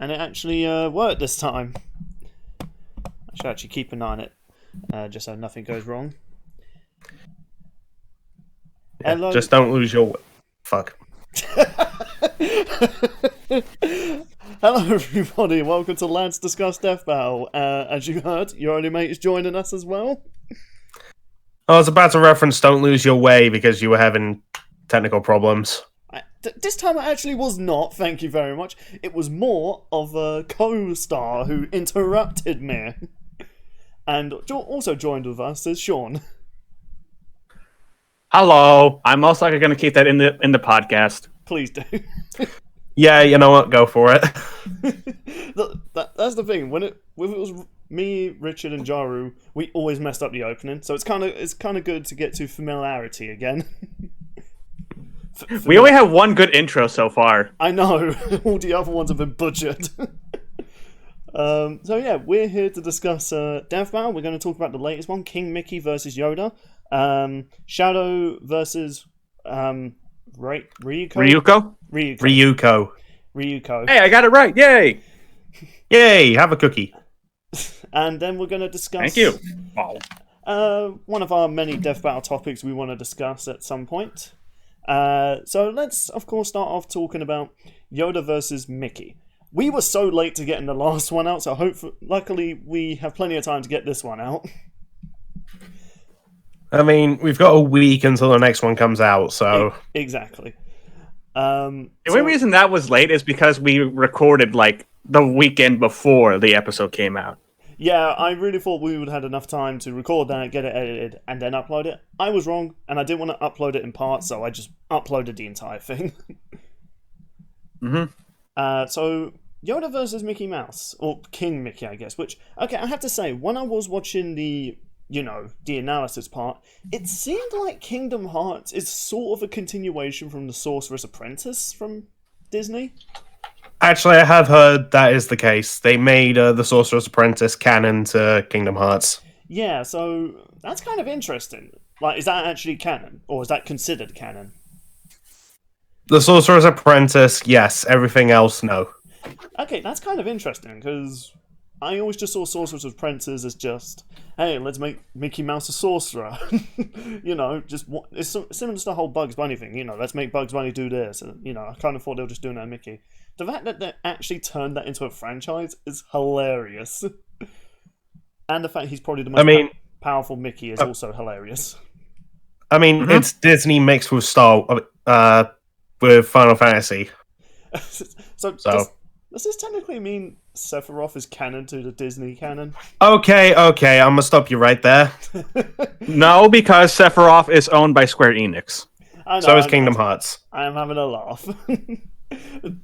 and it actually worked this time. I should actually keep an eye on it, just so nothing goes wrong. Yeah, Hello. just don't lose your... Fuck. Hello, everybody. Welcome to Lads Discuss Death Battle. As you heard, your only mate is joining us as well. I was about to reference Don't Lose Your Way because you were having technical problems. This time I actually was not, thank you very much. It was more of a co-star who interrupted me. And also joined with us is Sean. Hello. I'm most likely going to keep that in the podcast. Please do. Yeah, you know what? Go for it. That's the thing. When it was me, Richard, and Jaru, we always messed up the opening. So it's kind of good to get to familiarity again. We only have one good intro so far. I know. All the other ones have been butchered. So yeah, we're here to discuss Death Battle. We're going to talk about the latest one, King Mickey versus Yoda. Shadow versus Ryuko? Ryuko. Hey, I got it right. Yay! Yay, have a cookie. And then we're going to discuss... Thank you. one of our many Death Battle topics we want to discuss at some point. So let's, of course, start off talking about Yoda versus Mickey. We were so late to getting the last one out, so luckily we have plenty of time to get this one out. I mean, we've got a week until the next one comes out, so... Exactly. The only reason that was late is because we recorded, like, the weekend before the episode came out. Yeah, I really thought we would have had enough time to record that, get it edited, and then upload it. I was wrong, and I didn't want to upload it in parts, so I just uploaded the entire thing. So, Yoda versus Mickey Mouse, or King Mickey, I guess, which, okay, I have to say, when I was watching the analysis part, it seemed like Kingdom Hearts is sort of a continuation from The Sorcerer's Apprentice from Disney. Actually, I have heard that is the case. They made The Sorcerer's Apprentice canon to Kingdom Hearts. Yeah, so that's kind of interesting. Like, is that actually canon? Or is that considered canon? The Sorcerer's Apprentice, yes. Everything else, no. Okay, that's kind of interesting, because I always just saw Sorcerer's Apprentice as just, hey, let's make Mickey Mouse a sorcerer. It's similar to the whole Bugs Bunny thing, let's make Bugs Bunny do this. And, I kind of thought they were just doing that to Mickey. The fact that they actually turned that into a franchise is hilarious. And the fact he's probably the most powerful Mickey is also hilarious. I mean, it's Disney mixed with with Final Fantasy. So. Does this technically mean Sephiroth is canon to the Disney canon? Okay, I'm gonna stop you right there. No, because Sephiroth is owned by Square Enix. So is Kingdom Hearts. I am having a laugh.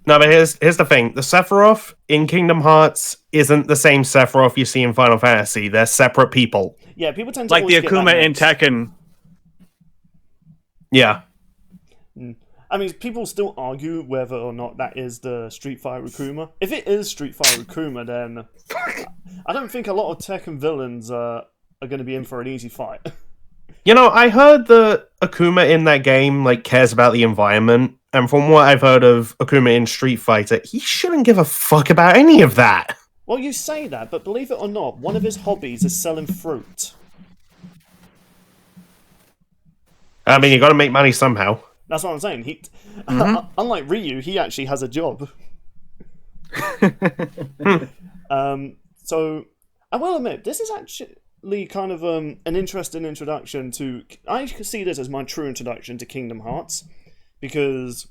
No, but here's the thing. The Sephiroth in Kingdom Hearts isn't the same Sephiroth you see in Final Fantasy. They're separate people. Yeah, people tend to like the always get Akuma that in mixed. Tekken. Yeah. I mean, people still argue whether or not that is the Street Fighter Akuma. If it is Street Fighter Akuma, then I don't think a lot of Tekken villains are going to be in for an easy fight. I heard the Akuma in that game cares about the environment, and from what I've heard of Akuma in Street Fighter, he shouldn't give a fuck about any of that. Well, you say that, but believe it or not, one of his hobbies is selling fruit. I mean, you got to make money somehow. That's what I'm saying. Unlike Ryu, he actually has a job. So, I will admit, this is actually kind of an interesting introduction to... I see this as my true introduction to Kingdom Hearts. Because,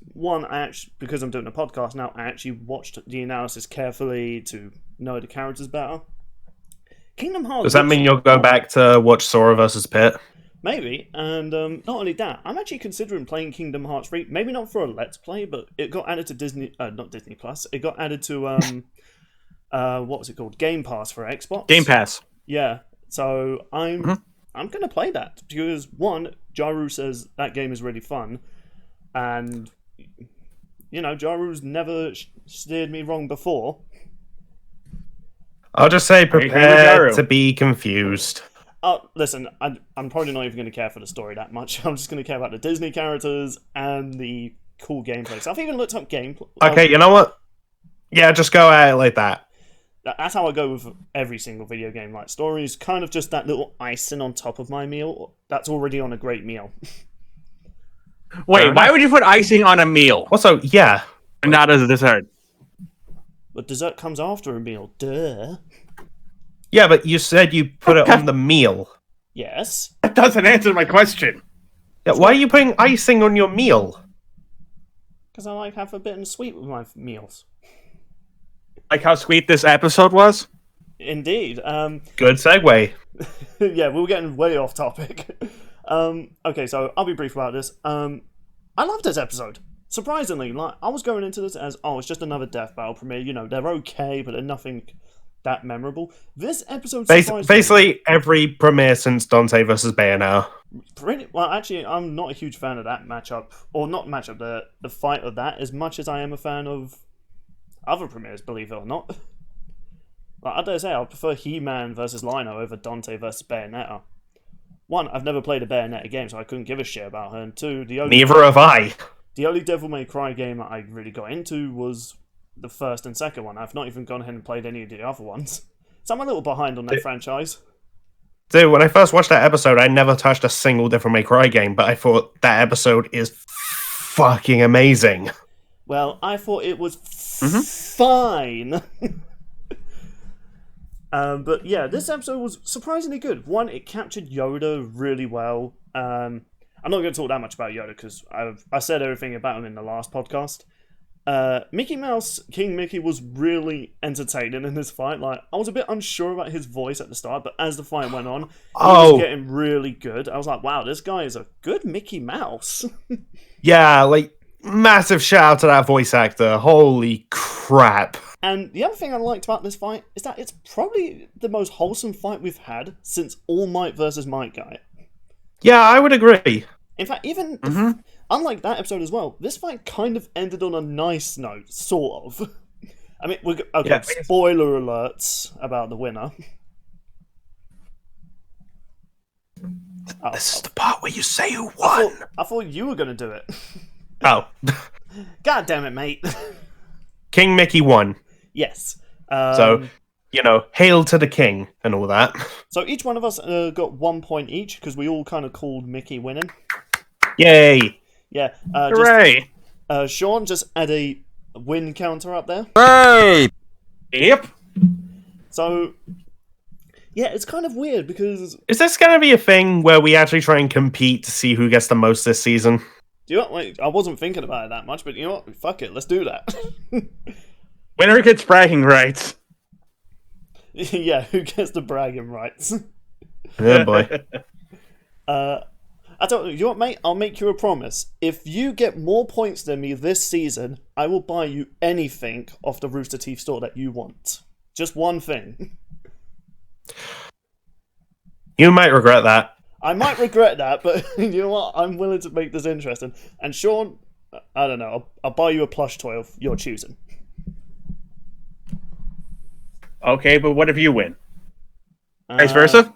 because I'm doing a podcast now, I actually watched the analysis carefully to know the characters better. Kingdom Hearts... Does that mean you'll go back to watch Sora vs. Pit? Maybe, and not only that, I'm actually considering playing Kingdom Hearts 3. Maybe not for a Let's Play, but it got added to not Disney Plus. It got added to what was it called? Game Pass for Xbox. Game Pass. Yeah, so I'm gonna play that because one, Jaru says that game is really fun, and Jaru's never steered me wrong before. I'll just say prepare to be confused. Listen, I'm probably not even going to care for the story that much. I'm just going to care about the Disney characters and the cool gameplay. So I've even looked up gameplay. Okay, you know what? Yeah, just go at it like that. That's how I go with every single video game. Like, stories, kind of just that little icing on top of my meal. That's already on a great meal. Wait, why would you put icing on a meal? Also, yeah. Not as a dessert. But dessert comes after a meal. Duh. Yeah, but you said you put it on the meal. Yes. That doesn't answer my question. Yeah, why are you putting icing on your meal? Because I like have a bit of sweet with my meals. Like how sweet this episode was? Indeed. Good segue. Yeah, we were getting way off topic. Okay, so I'll be brief about this. I loved this episode. Surprisingly, like I was going into this as, it's just another death battle premiere. You know, they're okay, but they're nothing that memorable. This episode basically every premiere since Dante versus Bayonetta. Well, actually, I'm not a huge fan of that matchup, or not matchup, the fight of that, as much as I am a fan of other premieres, believe it or not. Like, I dare say, I prefer He-Man versus Lino over Dante versus Bayonetta. One, I've never played a Bayonetta game, so I couldn't give a shit about her. And two, neither have I. The only Devil May Cry game that I really got into was the first and second one. I've not even gone ahead and played any of the other ones. So I'm a little behind on that franchise. Dude, when I first watched that episode, I never touched a single Devil May Cry game, but I thought that episode is fucking amazing. Well, I thought it was fine. But yeah, this episode was surprisingly good. One, it captured Yoda really well. I'm not going to talk that much about Yoda because I said everything about him in the last podcast. Mickey Mouse, King Mickey, was really entertaining in this fight. Like, I was a bit unsure about his voice at the start, but as the fight went on, he was getting really good. I was like, wow, this guy is a good Mickey Mouse. Yeah, like, massive shout out to that voice actor. Holy crap. And the other thing I liked about this fight is that it's probably the most wholesome fight we've had since All Might versus Might Guy. Yeah, I would agree. In fact, even unlike that episode as well, this fight kind of ended on a nice note, sort of. I mean, spoiler alerts about the winner. This is the part where you say who won. I thought you were going to do it. Oh. God damn it, mate. King Mickey won. Yes. So, hail to the king and all that. So each one of us got 1 point each because we all kind of called Mickey winning. Yay. Yeah. Hooray. Sean, just add a win counter up there. Hey. Yep. So, yeah, it's kind of weird because... Is this going to be a thing where we actually try and compete to see who gets the most this season? Do you know what? Wait, I wasn't thinking about it that much, but you know what? Fuck it, let's do that. Winner gets bragging rights. Yeah, who gets the bragging rights? Oh boy. I tell you what, mate, I'll make you a promise. If you get more points than me this season, I will buy you anything off the Roosterteeth store that you want. Just one thing. You might regret that. I might regret that, but you know what? I'm willing to make this interesting. And Sean, I don't know, I'll buy you a plush toy of your choosing. Okay, but what if you win? Vice versa?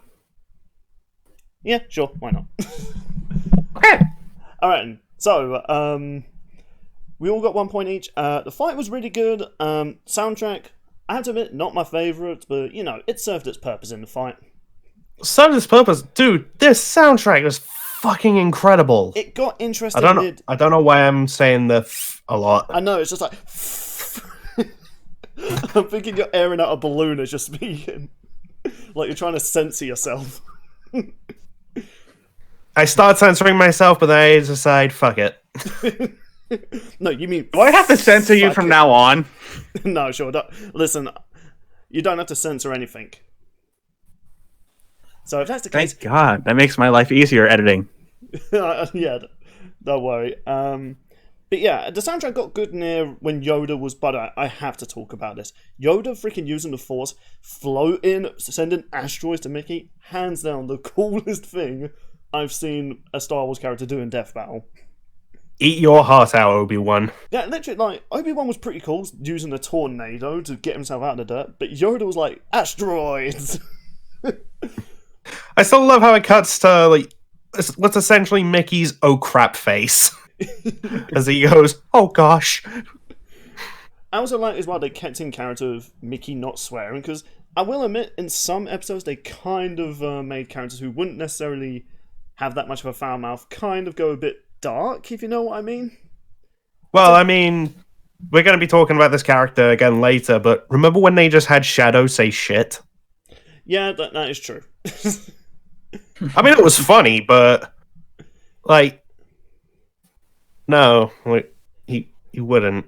Yeah, sure, why not? Okay. Alright, so, we all got 1 point each. The fight was really good. Soundtrack, I have to admit, not my favourite, but, it served its purpose in the fight. Served its purpose? Dude, this soundtrack is fucking incredible. It got interesting. I don't know why I'm saying the a lot. I know, it's just like... I'm thinking you're airing out a balloon as you're speaking. Like you're trying to censor yourself. I start censoring myself, but then I decide, fuck it. No, you mean... Do I have to censor you from now on? No, sure. Listen, you don't have to censor anything. So if that's the case... Thank God. That makes my life easier editing. Yeah, don't worry. But yeah, the soundtrack got good near when Yoda was... But I have to talk about this. Yoda freaking using the Force, floating, sending asteroids to Mickey. Hands down, the coolest thing I've seen a Star Wars character do in Death Battle. Eat your heart out, Obi-Wan. Yeah, literally, like, Obi-Wan was pretty cool, using the tornado to get himself out of the dirt. But Yoda was like, asteroids! I still love how it cuts to, like, what's essentially Mickey's oh crap face. As he goes, oh gosh. I also like as well they kept in character of Mickey not swearing, because I will admit in some episodes they kind of made characters who wouldn't necessarily have that much of a foul mouth kind of go a bit dark, if you know what I mean. Well, I mean, we're going to be talking about this character again later, but remember when they just had Shadow say shit? Yeah, that is true. I mean, it was funny, but like, no, like, he wouldn't.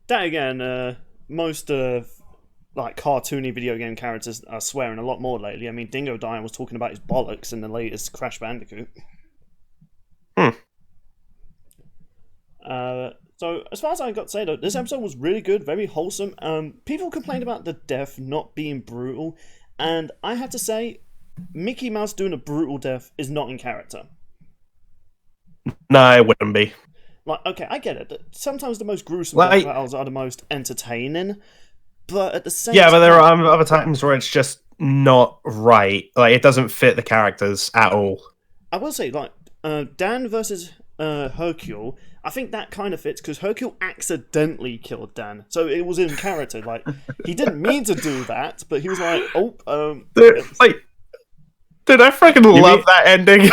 That again, most like cartoony video game characters are swearing a lot more lately. I mean, Dingo Diane was talking about his bollocks in the latest Crash Bandicoot. So, as far as I got to say though, this episode was really good, very wholesome. People complained about the death not being brutal, and I have to say, Mickey Mouse doing a brutal death is not in character. No, it wouldn't be. Like, okay, I get it. Sometimes the most gruesome death battles are the most entertaining, but at the same time... but there are other times where it's just not right. Like, it doesn't fit the characters at all. I will say, like, Dan versus Hercule, I think that kind of fits, because Hercule accidentally killed Dan, so it was in character. Like, he didn't mean to do that, but he was like, Dude, I freaking love that ending.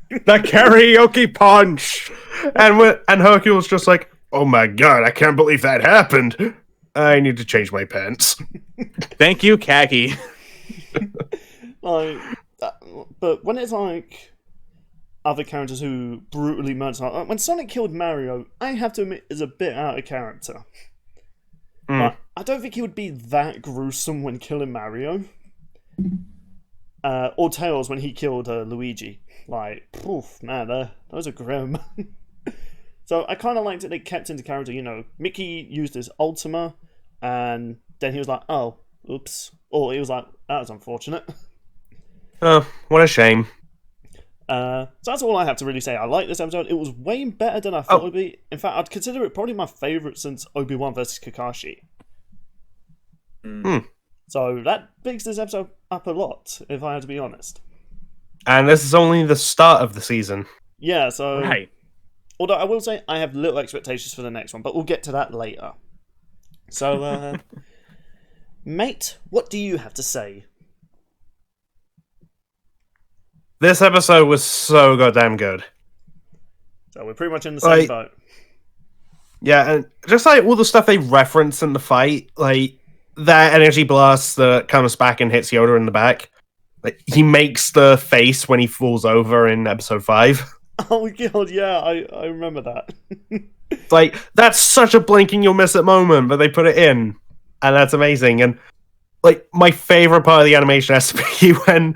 The karaoke punch! And Hercule's just like, oh my god, I can't believe that happened. I need to change my pants. Thank you, Khaki. Like, but when it's like other characters who brutally murder, like when Sonic killed Mario, I have to admit is a bit out of character. Like, I don't think he would be that gruesome when killing Mario. Or Tails when he killed Luigi. Like, poof, man, those are grim. So I kind of liked it. They kept into character. You know, Mickey used his Ultima, and then he was like, "Oh, oops," or he was like, "That was unfortunate." Oh, what a shame. So that's all I have to really say. I like this episode. It was way better than I thought it would be. In fact, I'd consider it probably my favorite since Obi-Wan versus Kakashi. So that bigs this episode up a lot, if I have to be honest. And this is only the start of the season. Yeah, so... Right. Although I will say I have little expectations for the next one, but we'll get to that later. So, mate, what do you have to say? This episode was so goddamn good. So we're pretty much in the same boat. Yeah, and just like all the stuff they reference in the fight, like that energy blast that comes back and hits Yoda in the back. Like, he makes the face when he falls over in episode 5. Oh god, yeah, I remember that. Like, that's such a blinking you'll miss it moment, but they put it in, and that's amazing. And like, my favorite part of the animation has to be when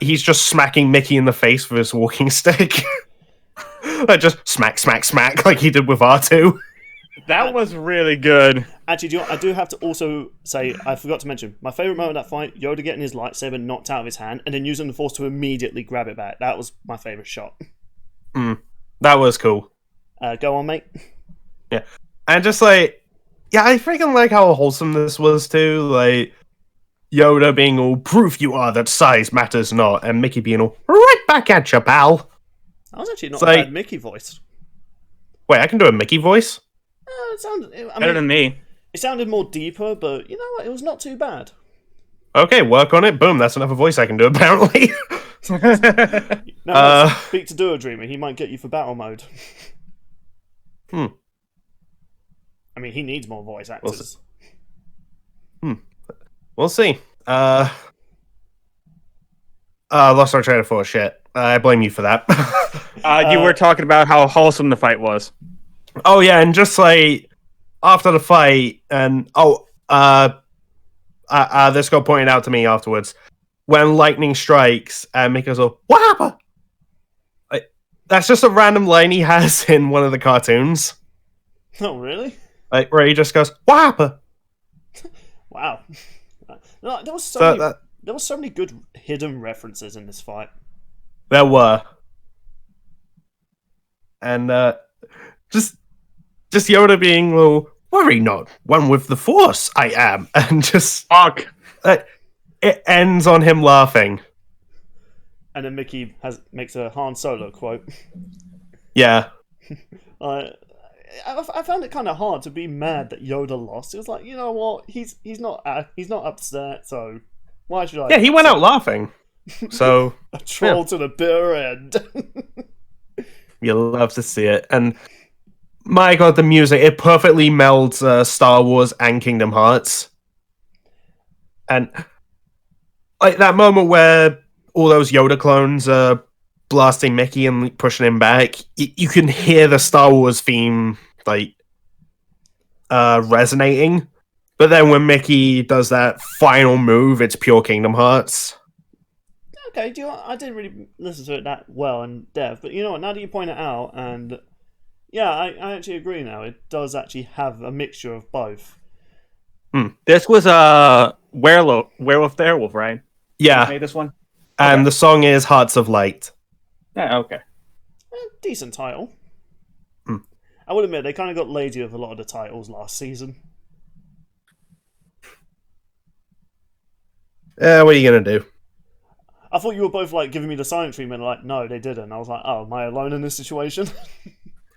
he's just smacking Mickey in the face with his walking stick. Like, just smack, smack, smack, like he did with R2. That was really good. Actually, I do have to also say, I forgot to mention, my favourite moment of that fight, Yoda getting his lightsaber knocked out of his hand, and then using the Force to immediately grab it back. That was my favourite shot. That was cool. Go on, mate. Yeah. And just like, yeah, I freaking like how wholesome this was too. Like, Yoda being all, proof you are that size matters not, and Mickey being all, right back at you, pal. That was actually not a bad Mickey voice. Wait, I can do a Mickey voice? It sounded... Better than me. It sounded more deeper, but you know what? It was not too bad. Okay, work on it. Boom, that's another voice I can do, apparently. No, speak to Duo Dreamer. He might get you for battle mode. I mean, he needs more voice actors. We'll see. Lost our train of thought. Shit. I blame you for that. You were talking about how wholesome the fight was. Oh yeah, and just like after the fight, and this got pointed out to me afterwards. When lightning strikes, and Mickey goes, "Oh, what happened?" Like, that's just a random line he has in one of the cartoons. Oh, really? Like, where he just goes, "What happened?" Wow. No, there was so many good hidden references in this fight. There were, and just Yoda being, well, worry not, one with the Force I am, and just fuck. It ends on him laughing, and then Mickey makes a Han Solo quote. Yeah, I found it kind of hard to be mad that Yoda lost. It was like, you know what? He's not upset, so why should I? Yeah, he went out laughing. So a troll to the bitter end. You love to see it, and my God, the music, it perfectly melds Star Wars and Kingdom Hearts. And like that moment where all those Yoda clones are blasting Mickey and pushing him back, you can hear the Star Wars theme like resonating. But then when Mickey does that final move, it's pure Kingdom Hearts. Okay, I didn't really listen to it that well in depth, but you know what? Now that you point it out, and yeah, I actually agree now. It does actually have a mixture of both. This was a Werewolf Therewolf, right? Yeah. Who made this one? And Okay. the song is Hearts of Light. Yeah, okay. Decent title. I will admit, they kind of got lazy with a lot of the titles last season. What are you going to do? I thought you were both like giving me the silent treatment, like, no, they didn't. I was like, oh, am I alone in this situation?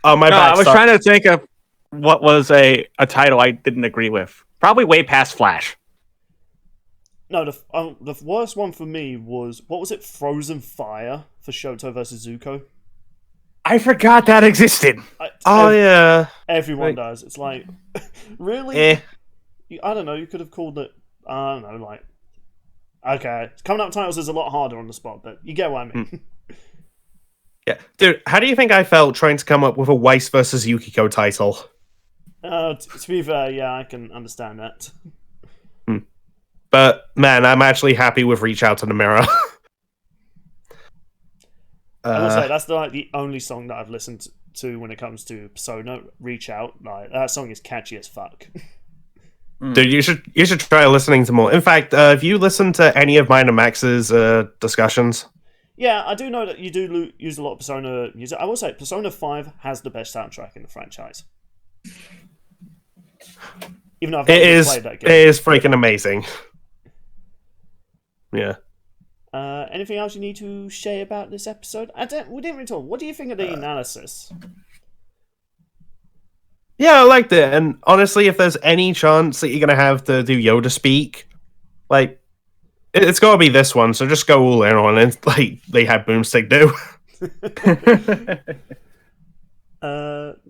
Oh, my bad. I was trying to think of what was a title I didn't agree with. Probably way past Flash. No, the worst one for me was, what was it, Frozen Fire for Shoto versus Zuko? I forgot that existed. Yeah. Everyone does. It's like, really? I don't know, you could have called it, I don't know, like, okay, coming up with titles is a lot harder on the spot, but you get what I mean. Yeah. Dude, how do you think I felt trying to come up with a Weiss versus Yukiko title? To be fair, yeah, I can understand that. But, man, I'm actually happy with Reach Out to the Mirror. I will say, that's the only song that I've listened to when it comes to Persona, Reach Out. Like, that song is catchy as fuck. Dude, you should try listening to more. In fact, have you listened to any of mine and Max's discussions? Yeah, I do know that you do use a lot of Persona music. I will say, Persona 5 has the best soundtrack in the franchise. Even though I've not really played that game. It is freaking amazing. Yeah. Anything else you need to say about this episode? We didn't really talk. What do you think of the analysis? Yeah, I liked it. And honestly, if there's any chance that you're going to have to do Yoda speak, like, it's got to be this one. So just go all in on it, like they had Boomstick do. You're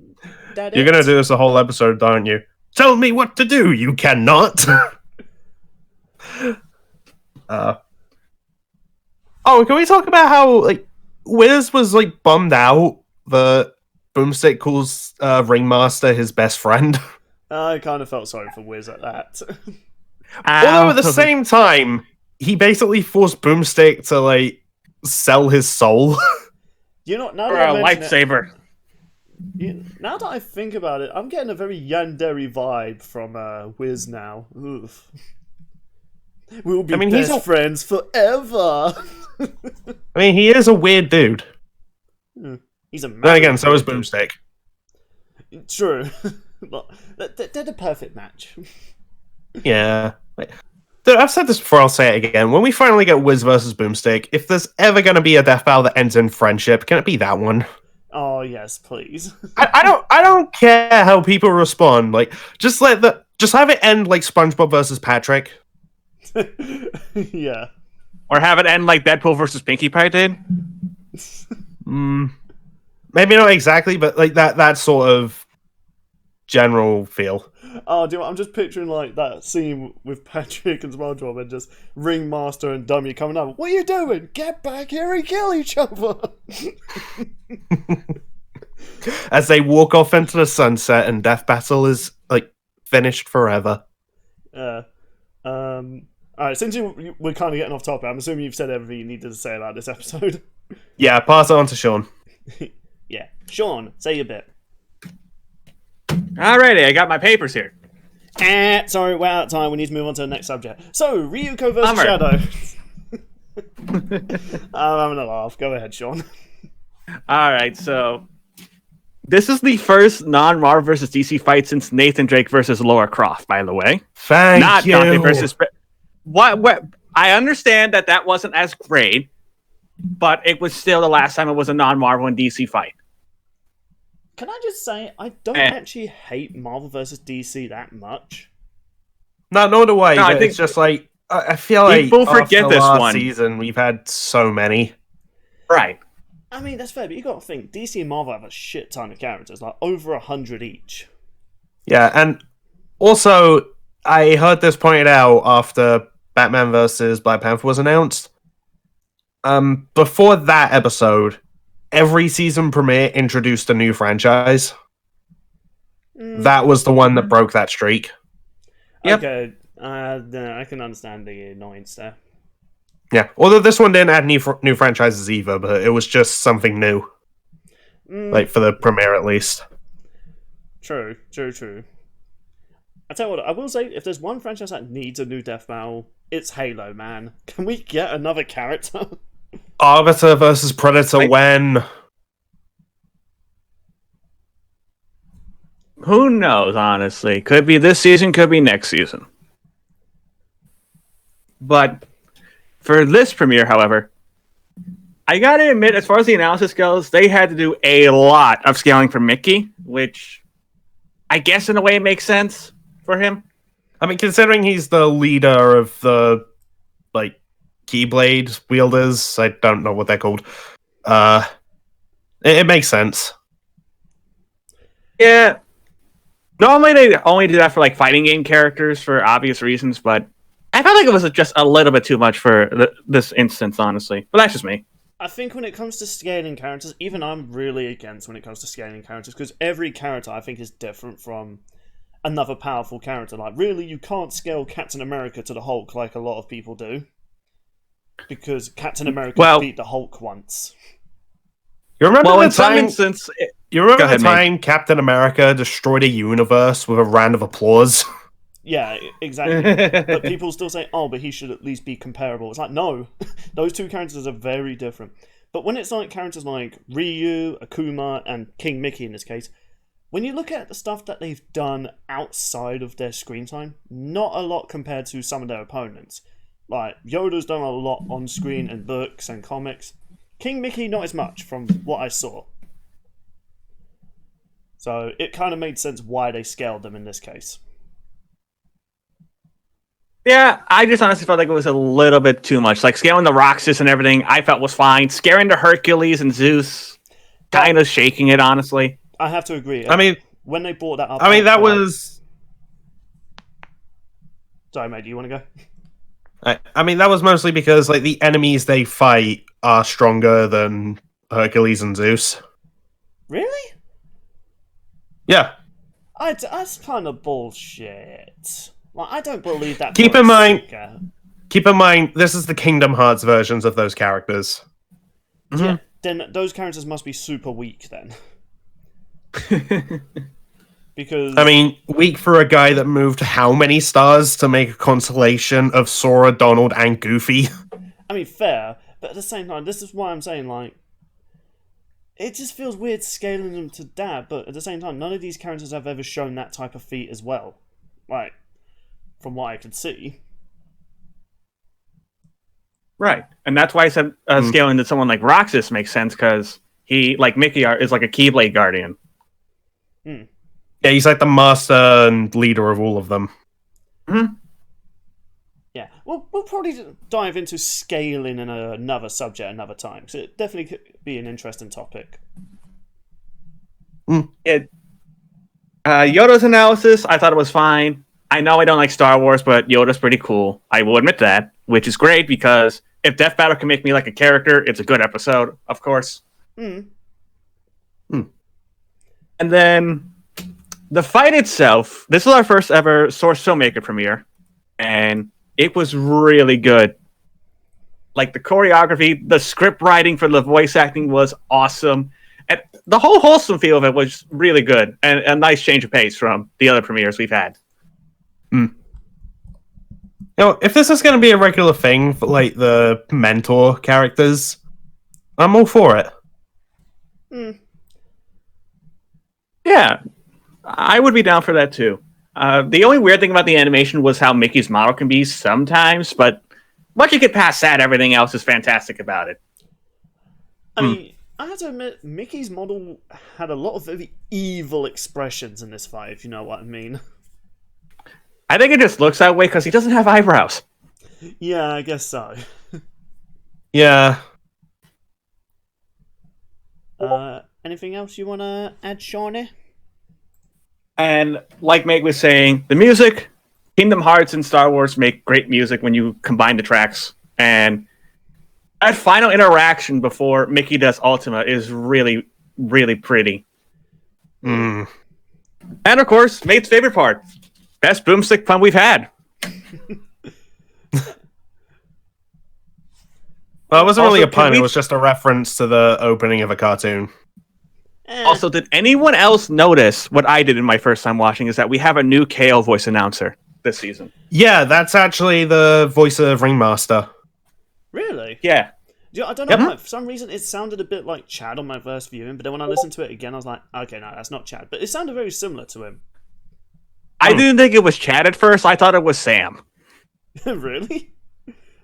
going to do this the whole episode, aren't you? Tell me what to do. You cannot. Oh, can we talk about how like Wiz was like bummed out that Boomstick calls Ringmaster his best friend? I kind of felt sorry for Wiz at that. Although at the same time, he basically forced Boomstick to like sell his soul. You know, now For that a lightsaber. Now that I think about it, I'm getting a very Yandere vibe from Wiz now. Oof. We'll be best friends forever. I mean, he is a weird dude. He's a man. Then again, so is Boomstick. True. They're the perfect match. Yeah. Dude, I've said this before, I'll say it again. When we finally get Wiz versus Boomstick, if there's ever going to be a death battle that ends in friendship, can it be that one? Oh yes, please. I don't care how people respond. Like, just have it end like SpongeBob versus Patrick. Yeah. Or have it end like Deadpool versus Pinkie Pie did. Maybe not exactly, but like that sort of general feel. Oh, dude, I'm just picturing like that scene with Patrick and SpongeBob and just Ringmaster and Dummy coming up. What are you doing? Get back here and kill each other. As they walk off into the sunset and death battle is like finished forever. Alright, since we're kind of getting off topic, I'm assuming you've said everything you needed to say about this episode. Yeah, pass it on to Sean. Yeah. Sean, say your bit. Alrighty, I got my papers here. Sorry, we're out of time. We need to move on to the next subject. So, Ryuko versus Shadow. I'm having a laugh. Go ahead, Sean. Alright, so this is the first non-Marvel versus DC fight since Nathan Drake versus Laura Croft, by the way. Thank you. Dante versus... What? I understand that wasn't as great, but it was still the last time it was a non-Marvel and DC fight. Can I just say, I don't actually hate Marvel vs. DC that much. No do I. No, I think it's just like I feel like people forget after this last one. season we've had so many. Right. I mean, that's fair, but you got to think DC and Marvel have a shit ton of characters, like over 100 each. Yeah, and also I heard this pointed out after Batman vs. Black Panther was announced. Before that episode, every season premiere introduced a new franchise. That was the one that broke that streak. Yep. Okay, I can understand the annoyance there. Yeah, although this one didn't add new franchises either, but it was just something new. Like, for the premiere at least. True. I tell you what, I will say, if there's one franchise that needs a new death battle, it's Halo, man. Can we get another character? Arbiter versus Predator when? Who knows, honestly. Could be this season, could be next season. But for this premiere, however, I gotta admit, as far as the analysis goes, they had to do a lot of scaling for Mickey, which I guess in a way makes sense for him. I mean, considering he's the leader of the, like, Keyblade wielders, I don't know what they're called. It makes sense. Yeah. Normally they only do that for like fighting game characters for obvious reasons, but I felt like it was just a little bit too much for this instance, honestly. But that's just me. I think when it comes to scaling characters, even I'm really against when it comes to scaling characters, because every character I think is different from another powerful character. Like, really, you can't scale Captain America to the Hulk like a lot of people do. Because Captain America beat the Hulk once. You remember well, the in some time? instance, You remember the time Captain America destroyed a universe with a round of applause? Yeah, exactly. But people still say, oh, but he should at least be comparable. It's like, no. Those two characters are very different. But when it's like characters like Ryu, Akuma, and King Mickey in this case, when you look at the stuff that they've done outside of their screen time, not a lot compared to some of their opponents. Like, Yoda's done a lot on screen in books and comics. King Mickey, not as much from what I saw. So it kind of made sense why they scaled them in this case. Yeah, I just honestly felt like it was a little bit too much. Like scaling the Roxas and everything, I felt was fine. Scaring the Hercules and Zeus, kind of shaking it, honestly. I have to agree. I mean, when they brought that up, I mean that was. Sorry, mate. Do you want to go? I mean that was mostly because like the enemies they fight are stronger than Hercules and Zeus. Really? Yeah. That's kind of bullshit. Like, I don't believe that. Keep in mind, this is the Kingdom Hearts versions of those characters. Mm-hmm. Yeah, then those characters must be super weak then. Because I mean, weak for a guy that moved how many stars to make a constellation of Sora, Donald, and Goofy? I mean, fair, but at the same time, this is why I'm saying, like, it just feels weird scaling them to that, but at the same time, none of these characters have ever shown that type of feat as well. Like, from what I can see. Right. And that's why I said scaling to someone like Roxas makes sense, because he, like Mickey, is like a Keyblade Guardian. Hmm. Yeah, he's like the master and leader of all of them. Mm-hmm. Yeah, we'll probably dive into scaling in another subject another time, because it definitely could be an interesting topic. Yoda's analysis, I thought it was fine. I know I don't like Star Wars, but Yoda's pretty cool. I will admit that, which is great, because if Death Battle can make me like a character, it's a good episode, of course. And then the fight itself, this is our first ever Source Filmmaker premiere, and it was really good. Like the choreography, the script writing for the voice acting was awesome. And the whole wholesome feel of it was really good, and a nice change of pace from the other premieres we've had. You know, if this is going to be a regular thing for like the mentor characters, I'm all for it. Yeah, I would be down for that too. The only weird thing about the animation was how Mickey's model can be sometimes, but once you get past that, everything else is fantastic about it. I mean, I have to admit, Mickey's model had a lot of very evil expressions in this fight, if you know what I mean. I think it just looks that way because he doesn't have eyebrows. Yeah, I guess so. Yeah. Anything else you want to add, Shawnee? And like Meg was saying, the music, Kingdom Hearts and Star Wars make great music when you combine the tracks. And that final interaction before Mickey does Ultima is really, really pretty. Mm. And of course, Mate's favorite part. Best boomstick pun we've had. Well, it wasn't really a Also, can pun, we- it was just a reference to the opening of a cartoon. Also, did anyone else notice what I did in my first time watching is that we have a new KO voice announcer this season? Yeah, that's actually the voice of Ringmaster. Really? Yeah. I don't know why. For some reason, it sounded a bit like Chad on my first viewing, but then when I listened to it again, I was like, okay, no, that's not Chad. But it sounded very similar to him. I didn't think it was Chad at first. I thought it was Sam. Really?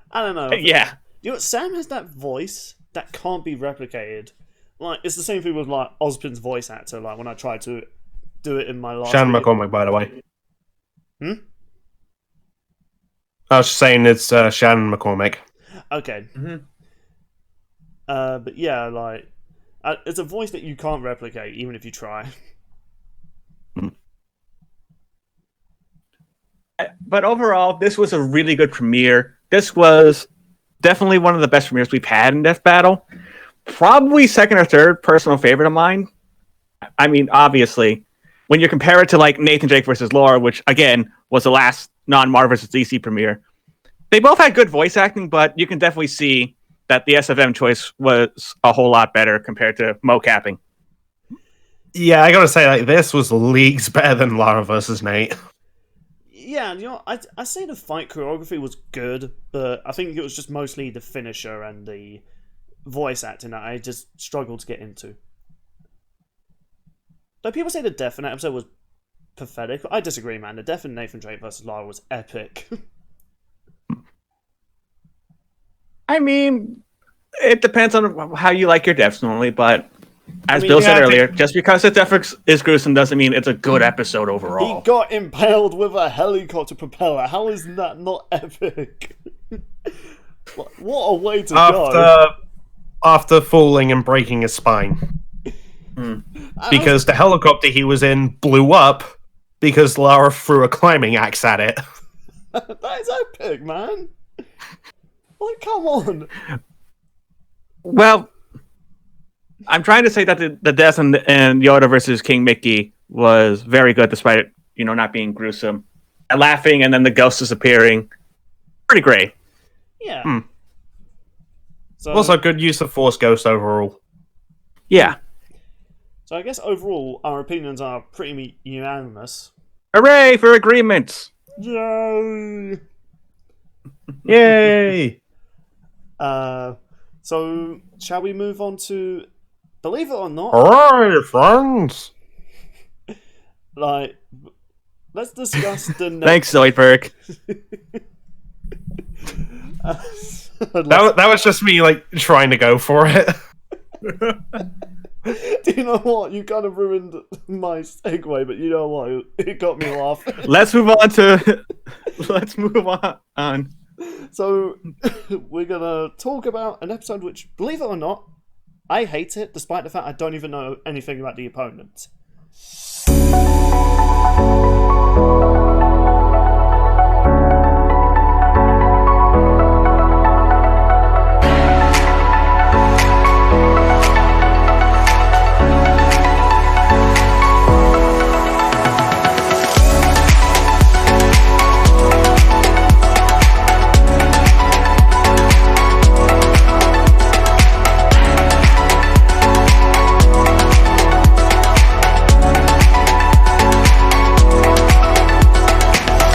I don't know. Yeah. You know what? Sam has that voice that can't be replicated. Like, it's the same thing with, like, Ozpin's voice actor, like, when I tried to do it in my last Shannon video. McCormick, by the way. Hmm? I was just saying it's Shannon McCormick. Okay. Mm-hmm. But yeah, like, it's a voice that you can't replicate, even if you try. But overall, this was a really good premiere. This was definitely one of the best premieres we've had in Death Battle. Probably second or third personal favorite of mine. I mean, obviously, when you compare it to like Nathan Drake versus Laura, which again was the last non-Marvel vs. DC premiere, they both had good voice acting, but you can definitely see that the SFM choice was a whole lot better compared to mocapping. Yeah, I gotta say, like, this was leagues better than Lara versus Nate. Yeah, you know, I say the fight choreography was good, but I think it was just mostly the finisher and the voice acting that I just struggled to get into. Though people say the death in that episode was pathetic, I disagree, man. The death in Nathan Drake versus Lara was epic. I mean, it depends on how you like your deaths normally, but as mean, Bill yeah, said I earlier, just because the death is gruesome doesn't mean it's a good episode He overall. got impaled with a helicopter propeller. How is that not epic? What a way to go. After falling and breaking his spine. Because the helicopter he was in blew up because Lara threw a climbing axe at it. That is epic, man. Like, come on. Well, I'm trying to say that the death in Yoda versus King Mickey was very good, despite it, not being gruesome. And laughing, and then the ghost disappearing. Pretty great. Yeah. So, Also, good use of Force Ghost overall. Yeah. So I guess overall, our opinions are pretty unanimous. Hooray for agreements! Yay! Yay! So shall we move on to, believe it or not, Alright, friends! like, let's discuss the next... Thanks, Zoidberg. That was just me, like, trying to go for it. Do you know what? You kind of ruined my segue, but you know what? It got me laughing. Let's move on. So, we're gonna talk about an episode which, believe it or not, I hate it, despite the fact I don't even know anything about the opponent.